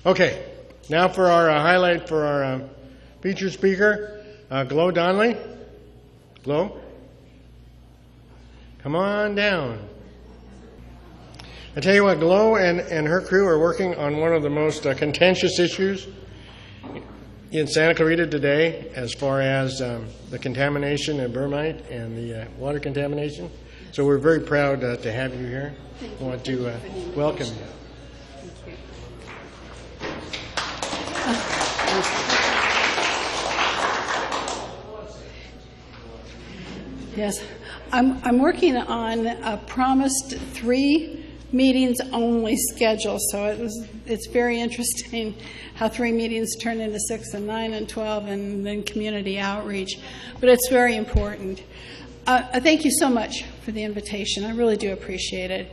Okay, now for our highlight for our featured speaker, Glo Donnelly. Glo, come on down. I tell you what, Glo and her crew are working on one of the most contentious issues in Santa Clarita today as far as the contamination in Bermite and the water contamination. So we're very proud to have you here. I want to welcome you. Yes, I'm working on a promised 3 meetings only schedule, so it's very interesting how 3 meetings turn into 6 and 9 and 12 and then community outreach, but it's very important. Thank you so much for the invitation. I really do appreciate it.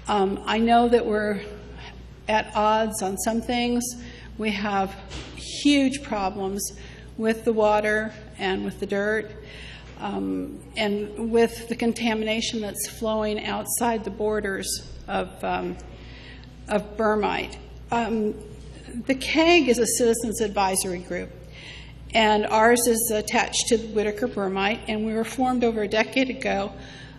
I know that we're at odds on some things. We have huge problems with the water and with the dirt. And with the contamination that's flowing outside the borders of Bermite. The CAG is a citizens advisory group, and ours is attached to Whittaker Bermite, and we were formed over a decade ago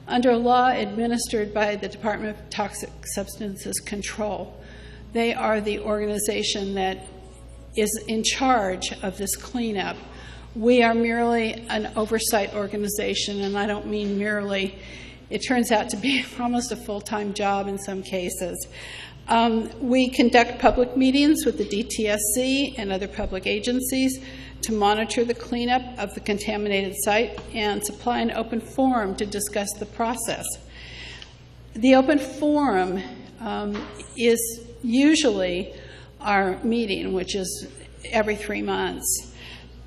under a law administered by the Department of Toxic Substances Control. They are the organization that is in charge of this cleanup. We are merely an oversight organization, and I don't mean merely. It turns out to be almost a full-time job in some cases. We conduct public meetings with the DTSC and other public agencies to monitor the cleanup of the contaminated site and supply an open forum to discuss the process. The open forum is usually our meeting, which is every 3 months.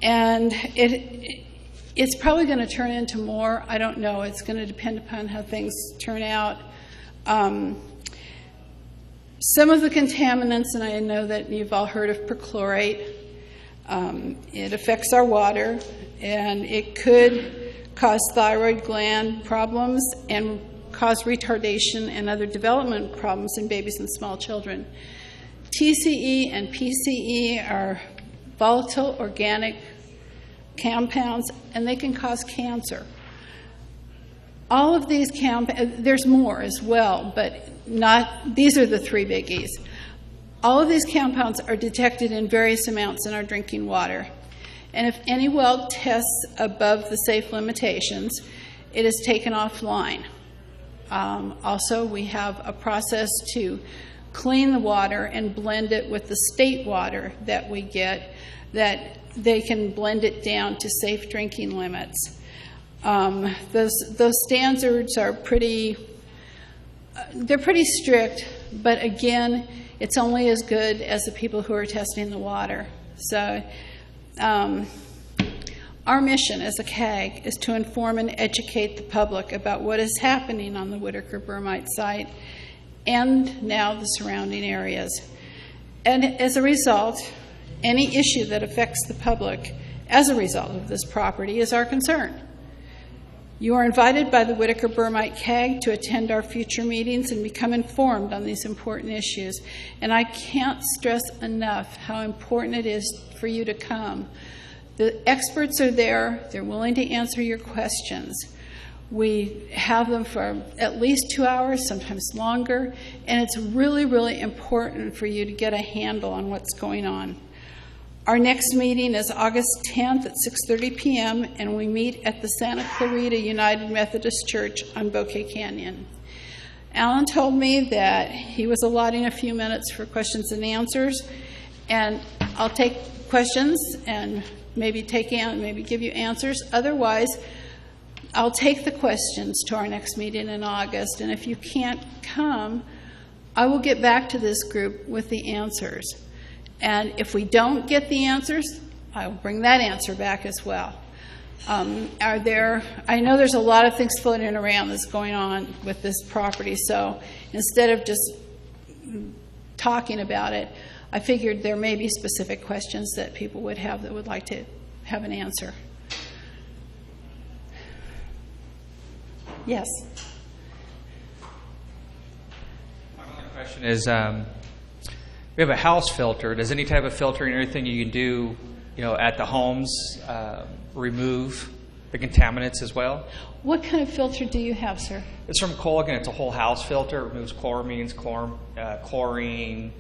And it's probably going to turn into more. I don't know. It's going to depend upon how things turn out. Some of the contaminants, and I know that you've all heard of perchlorate, it affects our water, and it could cause thyroid gland problems and cause retardation and other development problems in babies and small children. TCE and PCE are volatile organic compounds, and they can cause cancer. All of these compounds, there's more as well, but these are the 3 biggies. All of these compounds are detected in various amounts in our drinking water. And if any well tests above the safe limitations, it is taken offline. Also, we have a process to clean the water and blend it with the state water that we get, that they can blend it down to safe drinking limits. Those standards are they're pretty strict, but again, it's only as good as the people who are testing the water. So our mission as a CAG is to inform and educate the public about what is happening on the Whittaker Bermite site and now the surrounding areas. And as a result, any issue that affects the public as a result of this property is our concern. You are invited by the Whittaker Bermite CAG to attend our future meetings and become informed on these important issues. And I can't stress enough how important it is for you to come. The experts are there. They're willing to answer your questions. We have them for at least 2 hours, sometimes longer, and it's really, really important for you to get a handle on what's going on. Our next meeting is August 10th at 6:30 p.m., and we meet at the Santa Clarita United Methodist Church on Bouquet Canyon. Alan told me that he was allotting a few minutes for questions and answers, and I'll take questions and maybe give you answers. Otherwise, I'll take the questions to our next meeting in August, and if you can't come, I will get back to this group with the answers. And if we don't get the answers, I will bring that answer back as well. I know there's a lot of things floating around that's going on with this property, so instead of just talking about it, I figured there may be specific questions that people would have that would like to have an answer. Yes? My question is, we have a house filter. Does any type of filtering or anything you can do, at the homes remove the contaminants as well? What kind of filter do you have, sir? It's from Colgan. It's a whole house filter. It removes chloramines, chlorine,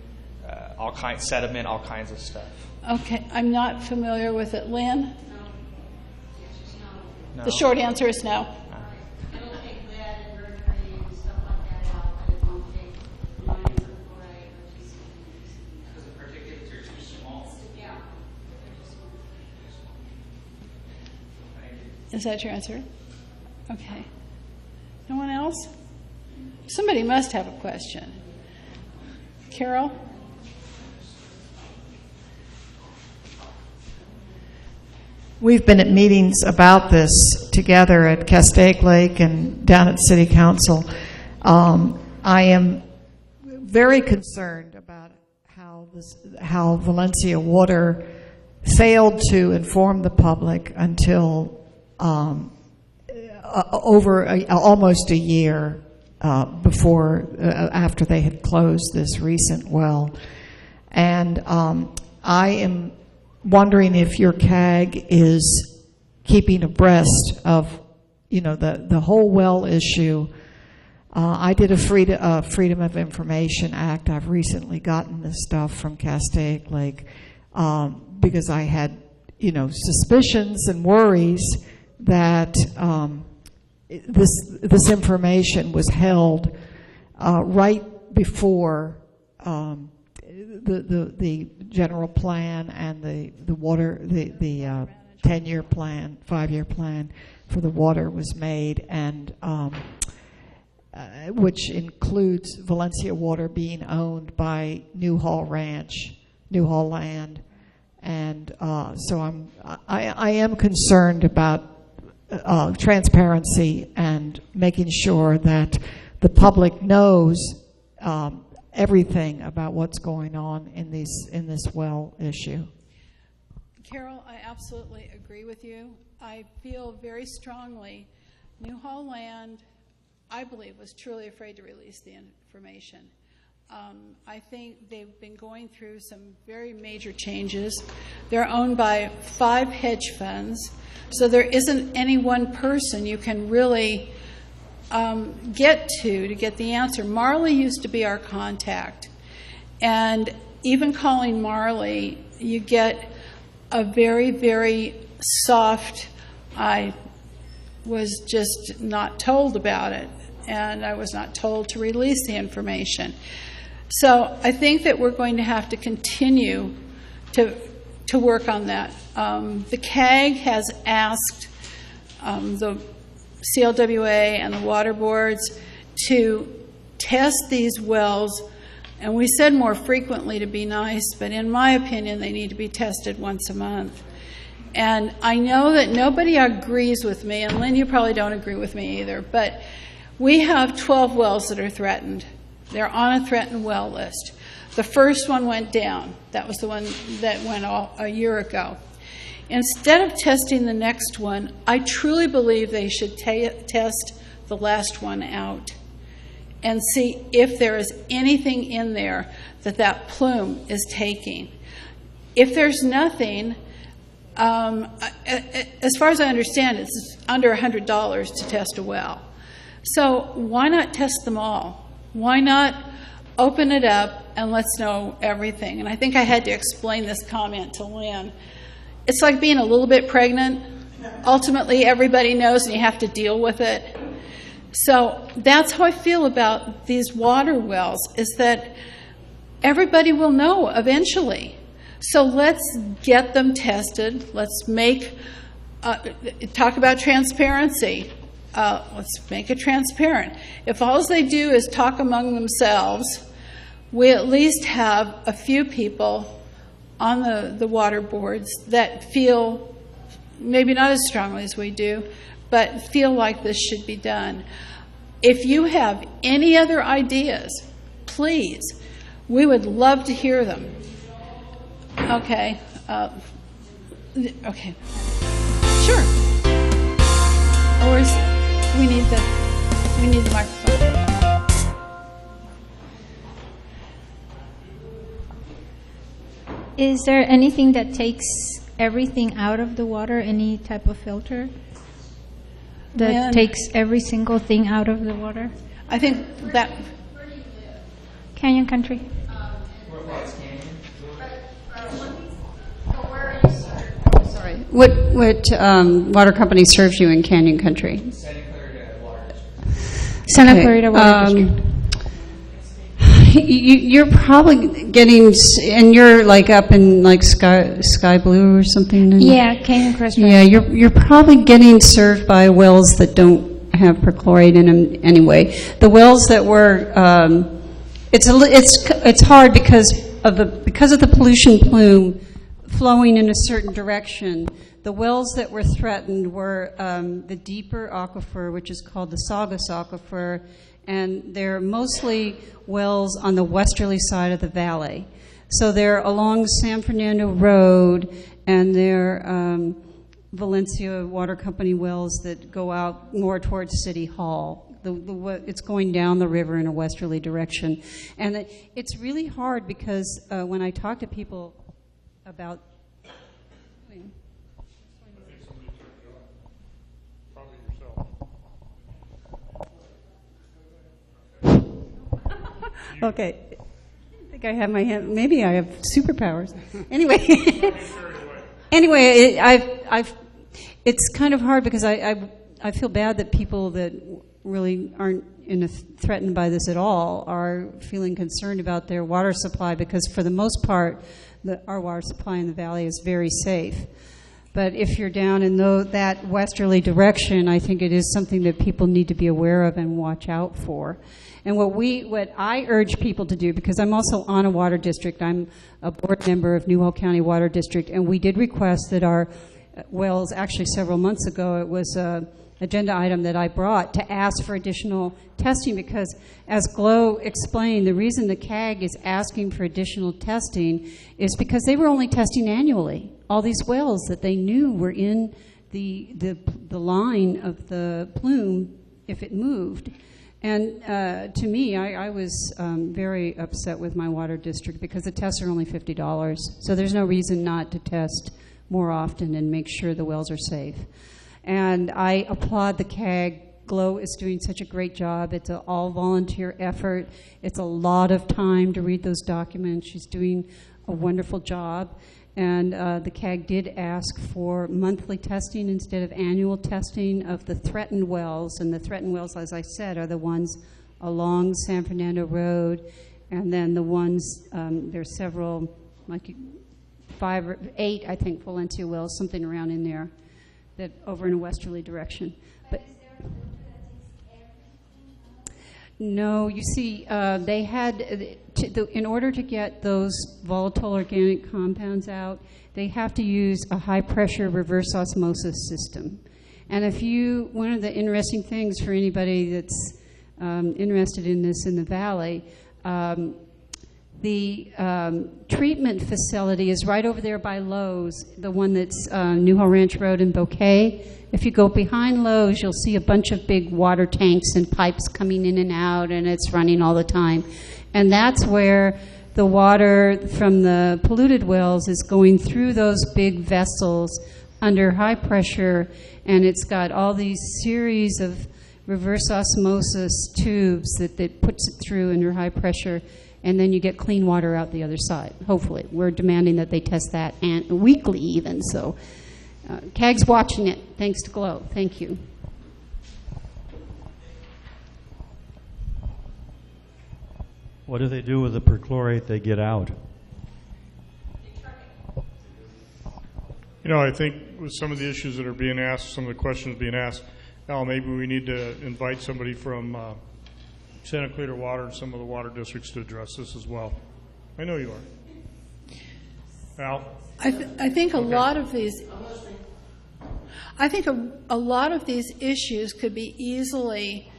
all kinds, sediment, all kinds of stuff. Okay, I'm not familiar with it. Lynn? No. The short answer is no. It'll take lead and mercury and stuff like that out, but it won't take ions or chloride or TCAC. Because the particulates are too small. Yeah. Is that your answer? Okay. No one else? Somebody must have a question. Carol? We've been at meetings about this together at Castaic Lake and down at City Council. I am very concerned about how Valencia Water failed to inform the public until almost a year after they had closed this recent well. And I am wondering if your CAG is keeping abreast of, the whole well issue. I did a Freedom of Information Act. I've recently gotten this stuff from Castaic Lake because I had, suspicions and worries that this information was held right before the general plan and the 10-year plan, 5-year plan for the water was made, and which includes Valencia Water being owned by Newhall Ranch, Newhall Land, and so I am concerned about transparency and making sure that the public knows everything about what's going on in this well issue. Carol, I absolutely agree with you. I feel very strongly Newhall Land, I believe, was truly afraid to release the information. I think they've been going through some very major changes. They're owned by 5 hedge funds, so there isn't any one person you can really get to get the answer. Marley used to be our contact, and even calling Marley, you get a very, very soft, I was just not told about it, and I was not told to release the information. So I think that we're going to have to continue to work on that. The CAG has asked the CLWA and the water boards to test these wells, and we said more frequently to be nice, but in my opinion they need to be tested once a month. And I know that nobody agrees with me, and Lynn, you probably don't agree with me either, but we have 12 wells that are threatened. They're on a threatened well list. The first one went down. That was the one that went a year ago. Instead of testing the next one, I truly believe they should test the last one out and see if there is anything in there that plume is taking. If there's nothing, as far as I understand, it's under $100 to test a well. So why not test them all? Why not open it up and let's know everything? And I think I had to explain this comment to Lynn. It's like being a little bit pregnant. Ultimately, everybody knows and you have to deal with it. So that's how I feel about these water wells, is that everybody will know eventually. So let's get them tested. Let's talk about transparency. Let's make it transparent. If all they do is talk among themselves, we at least have a few people on the water boards that feel, maybe not as strongly as we do, but feel like this should be done. If you have any other ideas, please, we would love to hear them. Okay. Okay. Sure. Or we need the microphone. Is there anything that takes everything out of the water, any type of filter that takes every single thing out of the water? I think that Canyon Country. Sorry. What water company serves you in Canyon Country? Santa Clarita Water District. You're probably getting, and you're like up in like Sky Blue or something. Yeah, Canyon Crest. Yeah, you're probably getting served by wells that don't have perchlorate in them anyway. The wells that were, it's hard because of the pollution plume flowing in a certain direction. The wells that were threatened were the deeper aquifer, which is called the Saugus aquifer, and they're mostly wells on the westerly side of the valley. So they're along San Fernando Road, and they're Valencia Water Company wells that go out more towards City Hall. It's going down the river in a westerly direction. And it's really hard because when I talk to people about okay. I think I have my hand. Maybe I have superpowers. Anyway, it's kind of hard because I feel bad that people that really aren't threatened by this at all are feeling concerned about their water supply, because for the most part, our water supply in the valley is very safe. But if you're down in that westerly direction, I think it is something that people need to be aware of and watch out for. And what I urge people to do, because I'm also on a water district, I'm a board member of Newhall County Water District, and we did request that our wells, actually several months ago, it was an agenda item that I brought to ask for additional testing, because as Glo explained, the reason the CAG is asking for additional testing is because they were only testing annually all these wells that they knew were in the line of the plume if it moved. And to me, I was very upset with my water district because the tests are only $50. So there's no reason not to test more often and make sure the wells are safe. And I applaud the CAG. Glo is doing such a great job. It's an all-volunteer effort. It's a lot of time to read those documents. She's doing a wonderful job. And the CAG did ask for monthly testing instead of annual testing of the threatened wells. And the threatened wells, as I said, are the ones along San Fernando Road. And then the ones, there's several, like 5 or 8, I think, Valencia wells, something around in there, that over in a westerly direction. But no, you see, they had, in order to get those volatile organic compounds out, they have to use a high-pressure reverse osmosis system. And one of the interesting things for anybody that's interested in this in the valley, the treatment facility is right over there by Lowe's, the one that's Newhall Ranch Road in Bouquet. If you go behind Lowe's, you'll see a bunch of big water tanks and pipes coming in and out, and it's running all the time. And that's where the water from the polluted wells is going through those big vessels under high pressure, and it's got all these series of reverse osmosis tubes that puts it through under high pressure, and then you get clean water out the other side, hopefully. We're demanding that they test that weekly even, so CAG's watching it, thanks to Glo. Thank you. What do they do with the perchlorate they get out? You know, I think with some of the issues that are being asked, some of the questions being asked, Al, maybe we need to invite somebody from Santa Clarita Water and some of the water districts to address this as well. I know you are. Al? I think a lot of these. I think a lot of these issues could be easily.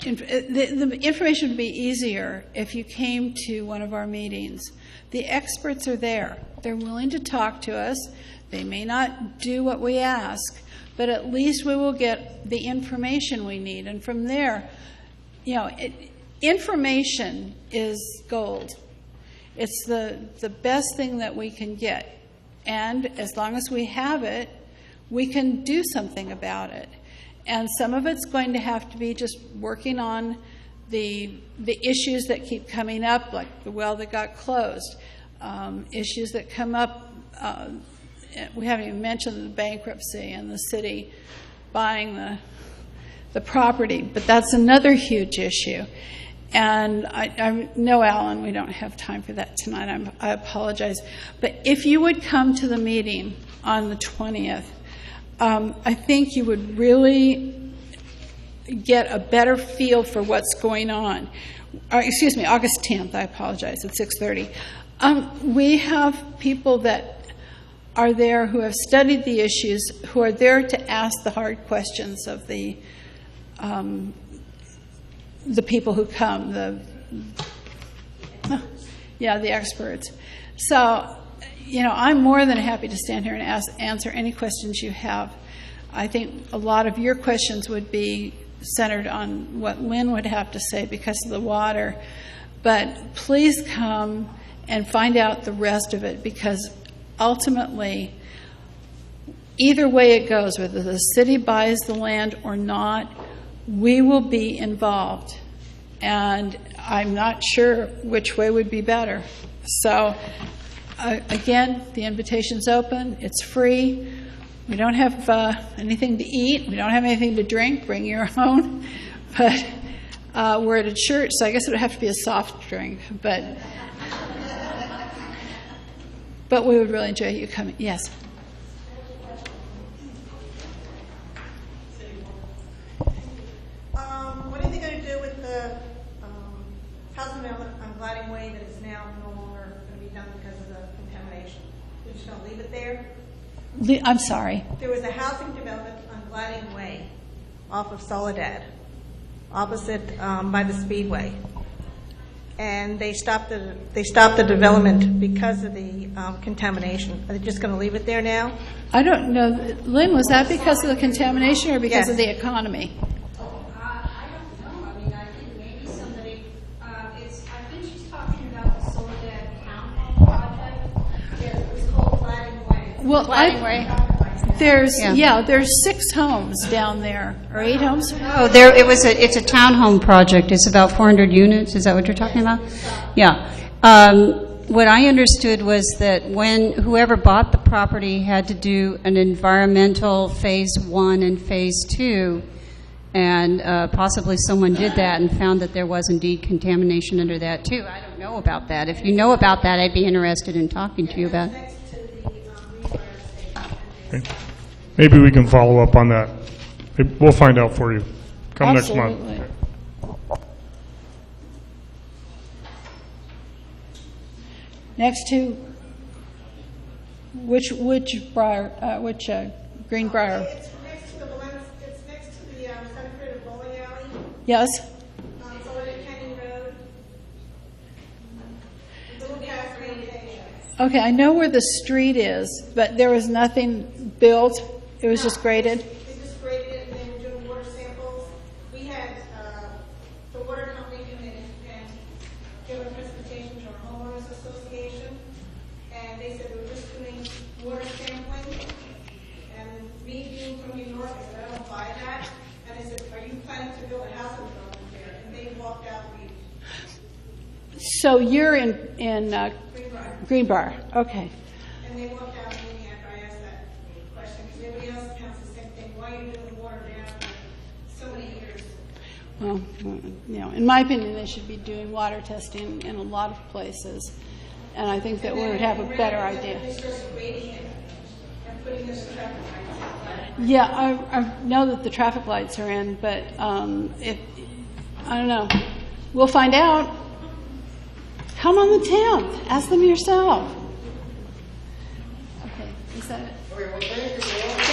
The information would be easier if you came to one of our meetings. The experts are there. They're willing to talk to us. They may not do what we ask, but at least we will get the information we need. And from there, information is gold. It's the best thing that we can get. And as long as we have it, we can do something about it. And some of it's going to have to be just working on the issues that keep coming up, like the well that got closed, issues that come up. We haven't even mentioned the bankruptcy and the city buying the property, but that's another huge issue. And I know, Alan, we don't have time for that tonight. I apologize. But if you would come to the meeting on the 20th, I think you would really get a better feel for what's going on. Excuse me, August 10th, I apologize, at 6:30. We have people that are there who have studied the issues, who are there to ask the hard questions of the people who come, the experts. So, I'm more than happy to stand here and answer any questions you have. I think a lot of your questions would be centered on what Lynn would have to say because of the water. But please come and find out the rest of it, because ultimately, either way it goes, whether the city buys the land or not, we will be involved. And I'm not sure which way would be better. So, again, the invitation's open. It's free. We don't have anything to eat. We don't have anything to drink. Bring your own. But we're at a church, so I guess it would have to be a soft drink. But we would really enjoy you coming. Yes. What are they going to do with the housing development on Gliding Way that is now no longer going to be done because of the contamination? They're just going to leave it there? I'm sorry. There was a housing development on Gliding Way off of Soledad, opposite by the Speedway. And they stopped the development because of the contamination. Are they just going to leave it there now? I don't know. Lynn, was that because of the contamination or because of the economy? I don't know. I mean, I think maybe somebody, I think she's talking about the Soledad Townhome project. Yeah, it was called Gliding Way. Well, there's 6 homes down there, or 8 homes. Oh, it's a townhome project. It's about 400 units. Is that what you're talking about? Yeah. What I understood was that when whoever bought the property had to do an environmental phase 1 and phase 2, and possibly someone did that and found that there was indeed contamination under that too. I don't know about that. If you know about that, I'd be interested in talking to you about it. Okay. Maybe we can follow up on that. We'll find out for you. Come Absolutely. next month. Next to which Greenbrier? It's next to the Santa Cruz bowling alley. Yes. Soledad Canyon Road. Little gas station. Okay, I know where the street is, but there was nothing built. It was just graded. They just graded it and they were doing water samples. We had the water company come in and give a presentation to our homeowners association, and they said they were just doing water sampling. And me being from New York, I said, I don't buy that. And they said, are you planning to build a housing development there? And they walked out. So you're in Greenbrier. Okay. And they walked out of me after I asked that question, because everybody else counts the same thing. Why are you doing water down for so many years? Well, in my opinion, they should be doing water testing in a lot of places, and I think that we would have a better idea. They started grading it and putting this traffic lights. Yeah, I know that the traffic lights are in, but I don't know. We'll find out. Come on the 10th. Ask them yourself. Okay, is that it? Okay, well, thank you.